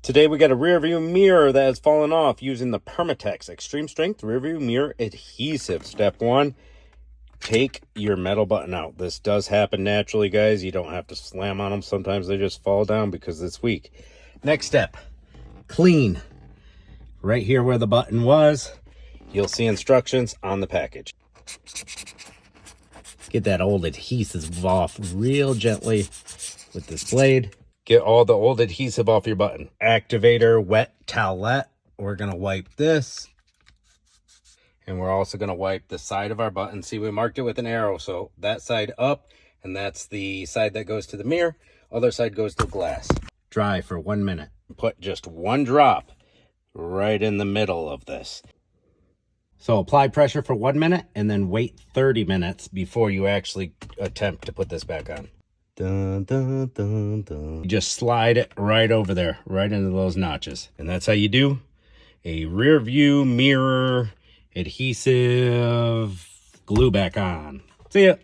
Today we got a rear view mirror that has fallen off using the Permatex Extreme Strength Rear View Mirror Adhesive. Step one, take your metal button out. This does happen naturally, guys. You don't have to slam on them. Sometimes they just fall down because it's weak. Next step, clean. Right here where the button was, you'll see instructions on the package. Get that old adhesive off real gently with this blade. Get all the old adhesive off your button. Activator wet towelette. We're going to wipe this. And we're also going to wipe the side of our button. See, we marked it with an arrow. So that side up, and that's the side that goes to the mirror. Other side goes to glass. Dry for 1 minute. Put just one drop right in the middle of this. So apply pressure for 1 minute and then wait 30 minutes before you actually attempt to put this back on. Dun, dun, dun, dun. You just slide it right over there, right into those notches. And that's how you do a rear view mirror adhesive glue back on. See ya.